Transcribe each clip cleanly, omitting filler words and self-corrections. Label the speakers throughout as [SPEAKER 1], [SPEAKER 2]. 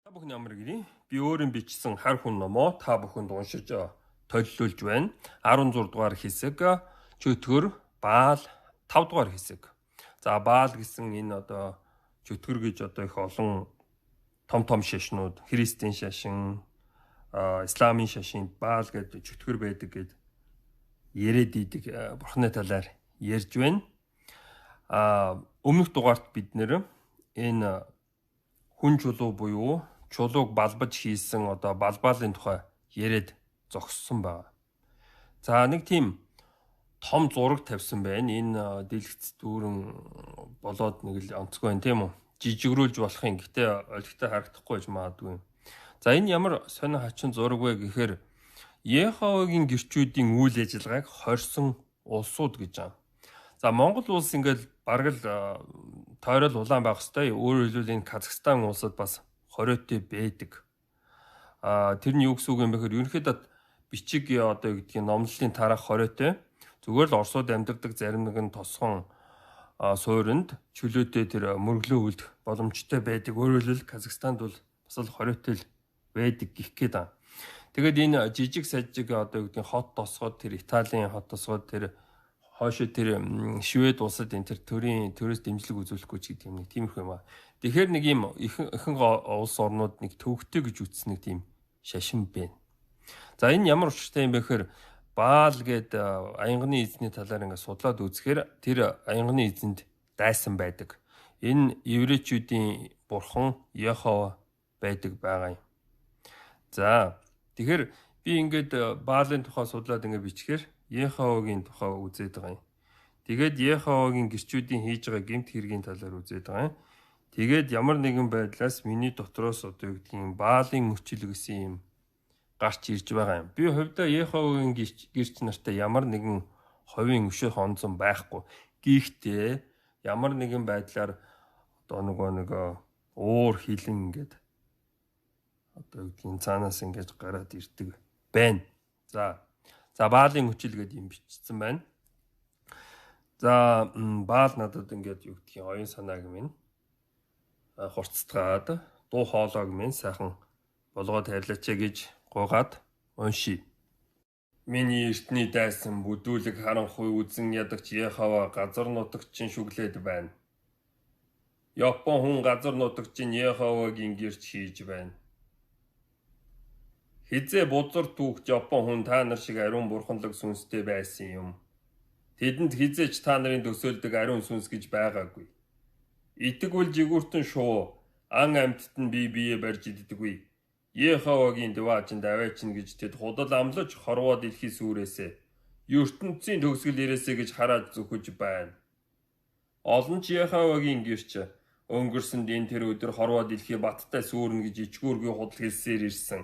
[SPEAKER 1] Та бүхэн ямар гинэ? Би өөрийн бичсэн хар хүн номоо та бүхэнд уншиж төлөвлөж байна. 16 дугаар хэсэг чөтгөр баал 5 дугаар хэсэг. За баал гэсэн энэ чөтгөр гэж их олон том шашнууд, христийн шашин, исламын шашин, баал гэдэг чөтгөр байдаг гэд яриад идэг бурхны талаар ярьж байна. Өмнөх дугаарт бид нэр энэ хүн чулуу буюу чулууг балбаж хийсэн балбаалын тухай яриад зогссон байна. За нэг тийм том зураг тавьсан байна. Энэ дэлгэц дүүрэн болоод нэг л онцгой байна тийм үү? Жижигрүүлж болох юм. Гэтэ олигтой харагдахгүй ч магадгүй. За энэ ямар сонио хачин зураг вэ гэхээр Йеховагийн гэрчүүдийн үйл ажиллагааг хорьсон улсууд гэж байна. За Монгол улс ингээл бараг л тойрол улаан байх хэвээр. Өөрөөр хэлбэл энэ Казахстан улсад бас хориотой байдаг. Тэрний юу гэсэн үг юм бэ гэхээр ерөнхийдөө бичиг гэдгийг номлолын тарах хориотой. Зүгээр л Оросууд амьдардаг зарим нэгэн тосгон суурьнд чөлөөтэй тэр мөргөлөө үлдэх боломжтой байдаг. Өөрөөр хэлбэл Казахстанд бол бас л хориотой байдаг гэх гээд байна. Тэгээд энэ жижиг сажиг гэдгийг хот тосгоод тэр Италийн хот тосгоод тэр хойшоо тэр Швед улсад энэ тэр төрөөс дэмжлэг үзүүлэхгүй ч гэдэг юм нэг тиймэрхүү юм аа. Тэгэхээр нэг юм ихэнх улс орнууд нэг төвөгтэй гэж үзсэн нэг тийм шашин байна. За энэ ямар учиртай юм бэ гэхээр Баал гээд аянганы эзний талаар ингээд судлаад үзэхээр тэр аянганы эзэнд дайсан байдаг. Энэ еврейчүүдийн бурхан Йехова байдаг байгаа юм. За тэгэхээр би ингээд Баалын тухай судлаад ингээд бичгээр Йеховагийн тухай үзээд байгаа юм. Тэгээд Йеховагийн гэрчүүдийн хийж байгаа гэмт хэргийн талаар үзээд байгаа юм. Тэгээд ямар нэгэн байдлаас миний дотроос Баалын мөчл гэсэн юм гарч ирж байгаа юм. Би хувьдаа Йеховагийн гэрч нартай ямар нэгэн ховын өшөө хонцсон байхгүй. Гэхдээ ямар нэгэн байдлаар нэг уур хилэн ингээд цаанаас ингээд гараад ирдэг байна. За Баалын мөчл гэдэг юм бичсэн байна. За Баал надад ингээд юу гэдгийг оюун санааг минь хурцтгаад дуу хоолойг минь сайхан болгоод хайрлаач гэж гуйгаад уншия. Миний эртний дайсан бүдүүлэг харанхуй үзэн ядагч Йехова газар нутагчин шүглээд байна. Япон хүн газар нутагчин Йеховагийн гэрч хийж байна. Хизээ бузар түүхт Япон хүн та нар шиг ариун бурханлаг сүнстэй байсан юм. Тэдэнд хизээч та нарын төсөөлдөг ариун сүнс гэж байгаагүй. Итгүүл жигүүртэн шуу ан амьтад нь бие барьж иддэггүй. Йеховагийн диваачин даваачин гэж тэд худал амлаж хорвоо дэлхий сүрээсэ. ертөнцийн төгсгөл ирээсэ гэж хараад зүхэж байна. Олон ч Йеховагийн гэрч өнгөрсөнд энэ тэр өдөр хорвоо дэлхий баттай сүрнэ гэж ичгүүргүй худал хэлсээр ирсэн.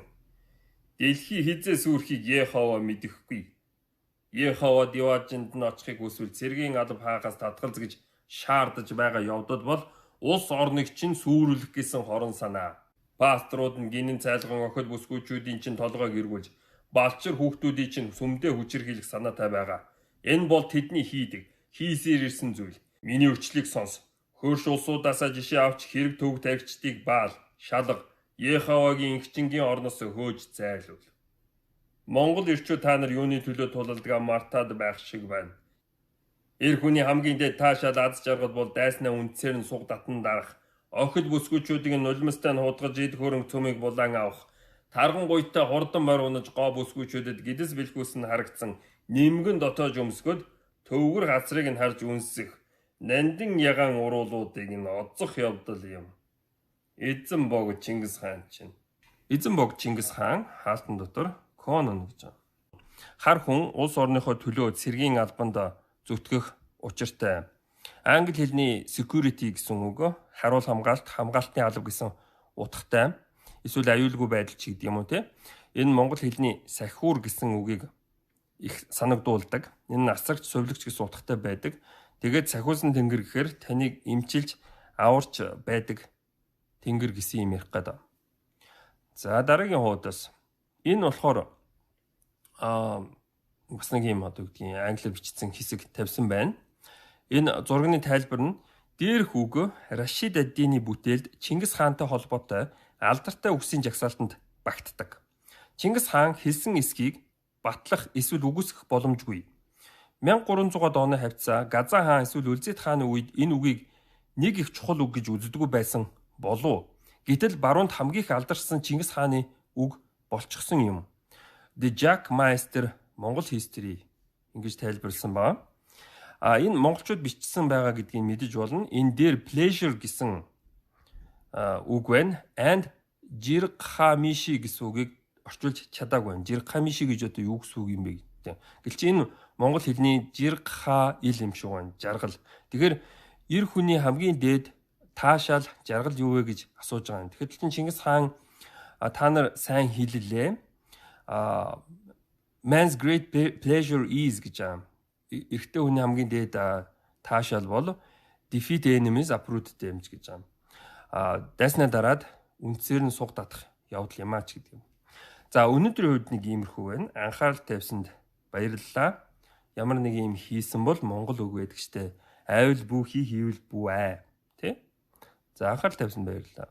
[SPEAKER 1] Дэлхий хизээ сүрхийг Йехова мэдэхгүй. Йехова диваачинд нь очихыг хүсвэл цэргийн алба хаагаас татгалз гэж шаардаж байгаа явдал бол улс орныг чинь сүрүүлэх гэсэн хорон санаа. Пасторууд нь гинэн цайлган охид бүсгүйчүүдийн чинь толгойг эргүүлж, балчир хүүхдүүдийн чинь сүмдээ хүчирхийлэх санаатай байгаа. Энэ бол тэдний хийсээр ирсэн зүйл. Миний өчлийг сонс. Хөрш улсуудаасаа жишээ авч хэрэг төв таригчдыг Баал, шалга, Йеховагийн инхчингийн орноос хөөж зайлуул. Монгол ирчүүд та нар юуны төлөө тулалдгаа мартаад байх шиг байна. Эр хүний хамгийн дээд таашаал аз жаргал бол дайснаа үндсээр нь суг татан дарах. Охид бүсгүйчүүдийг нулимстай нь худгаж идэх хөрөнгө цөмийг булан авах. Тарган гуйтай хурдан морь унаж гоо бүсгүйчүүдэд гэдэс бэлхүүс нь харагдсан нэмгэн дотоож өмсгöd төвгөр хацрыг нь харж үнсэх. Нандин ягаан уруулуудыг нь оцох явдал юм. Эзэн бог Чингис хаан чинь. Эзэн бог Чингис хаан хаалтан дотор Конон гэж байна. Хар хүн улс орныхоо төлөө цэргийн албанд зүтгэх учиртай. Англи хэлний security гэсэн үг харуул хамгаалтын алба гэсэн утгатай. Эсвэл аюулгүй байдал ч гэдэг юм уу те. Энэ монгол хэлний сахиур гэсэн үгийг их санагдуулдаг. Энэ насагч сувлагч гэсэн утгатай байдаг. Тэгээд сахиулсан тэнгэр гэхээр таныг эмчилж аварч байдаг тэнгэр гэсэн юм ярих гэдэг. За дараагийн хуудас. Энэ болохоор бас нэг юм англи бичсэн хэсэг тавьсан байна. Энэ зургийн тайлбар нь Дээрх үг Рашид ад-Дины бүтээлд Чингис хаантай холбоотой алдартай үгсийн жагсаалтанд багтдаг. Чингис хаан хэлсэн эсхийг батлах эсвэл үгүйсгэх боломжгүй. 1300-аад оны хавцаа Газаа хаан эсвэл Үлзийд хааны үед энэ үгийг нэг их чухал үг гэж үздэг байсан болов. Гэтэл баруунд хамгийн их алдарсан Чингис хааны үг болчихсон юм. The Jack Meister Монгол History ингэж тайлбарласан байна. Энэ монголчууд бичсэн байгаа гэдгийг мэдэж болно. Энэ дээр pleasure гэсэн үг байна. And Jirkhamishii гэсэн үгийг орчуулж чадаагүй байна. Jirkhamishii гэж одоо юу гэсэн үг юм бэ гэдэг. Гэвч энэ монгол хэлний Jirkha ил юм шиг байна. Жаргал. Тэгэхээр эр хүний хамгийн дээд таашаал жаргал юу вэ гэж асууж байгаа юм. Тэгэхээр Чингис хаан та нар сайн хэллээ. Man's great pleasure is гэж байгаа. Эрэгтэй хүний хамгийн дээд таашаал бол defeat enemies uproot them гэж байна. Дайснаа дараад үндсээр нь суг татах явдал юм ач гэдэг юм. За өнөөдрийн үед нэг иймэрхүү байна. Анхаарал тавьсанд баярлалаа. Ямар нэг юм хийсэн бол монгол үг байдаг штэ. Айвал бүү хийвэл бүү ээ. Тэ? За анхаарал тавьсанд баярлалаа.